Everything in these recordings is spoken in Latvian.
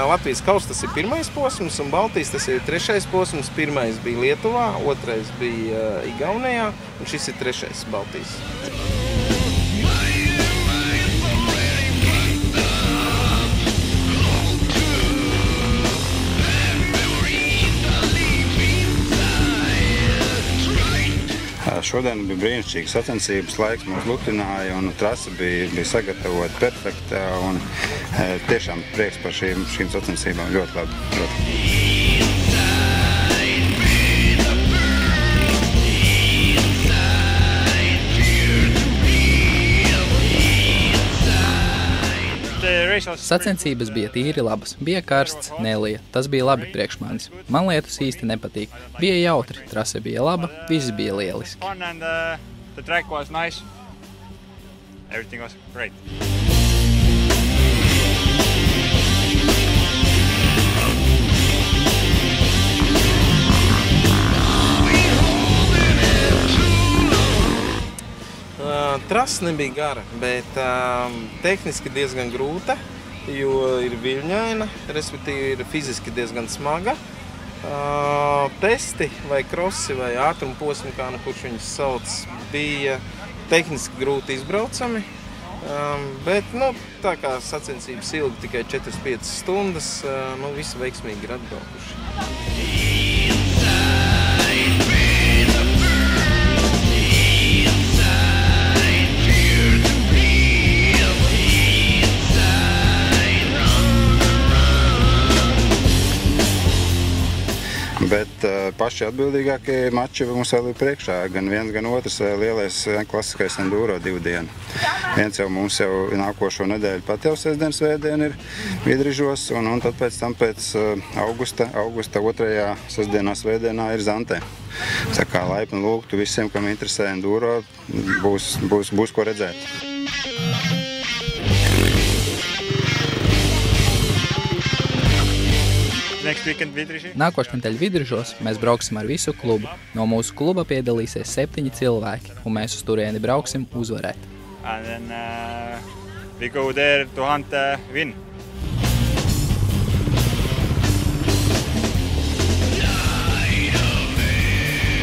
Latvijas kausa tas ir pirmais posms, un Baltijas tas ir trešais posms. Pirmais bija Lietuvā, otrais bija Igaunijā, un šis ir trešais Baltijas. Šodien bija brīnišķīgas sacensības, laiks mūs lutināja un trasa bija sagatavota perfekta un tiešām prieks par šīm sacensībām ļoti labi. Sacensības bija tīri labas, bija karsts, nelija, tas bija labi priekš manis. Man lietas īsti nepatīk. Bija jautri, trase bija laba, viss bija lieliski. Trasa nebija gara, bet tehniski diezgan grūta, jo ir viļņaina, respektīvi ir fiziski diezgan smaga. Testi vai krossi vai ātrumposmi, kā nu kurš viņus sauc, bija tehniski grūti izbraucami, bet tā kā sacensības ilgi tikai 4-5 stundas, visi veiksmīgi ir atbraukuši. Bet paši atbildīgākie mači mums vēl ir priekšā. Gan viens, gan otrs lielais klasiskais enduro 2 dienu. Viens jau mums jau nākošo nedēļu pat jau sestdien, svētdien ir Vidrižos, un tad pēc tam pēc augusta 2. sestdienā, svētdienā ir Zantē. Tā kā laipni lūgtu visiem, kam interesē enduro, būs ko redzēt. Nākošais nedēļa Vidrižos mēs brauksim ar visu klubu. No mūsu kluba piedalīsies 7 cilvēki, un mēs uz turieni brauksim uzvarēt.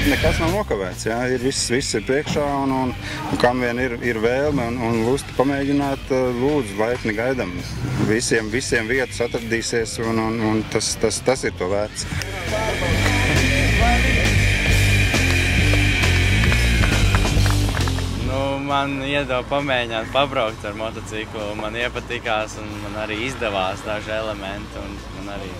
Nekas nav nokavēts, jā. Viss ir priekšā, un kam vien ir vēlme un lusta pamēģināt, lūdzu, laipni gaidam. Visiem vietas atradīsies, un tas ir to vērts. Man iedeva pamēģināt pabraukt ar motociklu, man iepatikās un man arī izdevās daži elementi, un man arī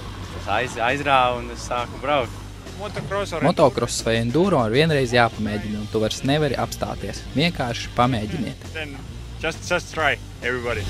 tas aizrāva un es sāku braukt. Motocross vai enduro ir vienreiz jāpamēģina, un tu vairs nevari apstāties. Vienkārši pamēģiniet. Just try, everybody.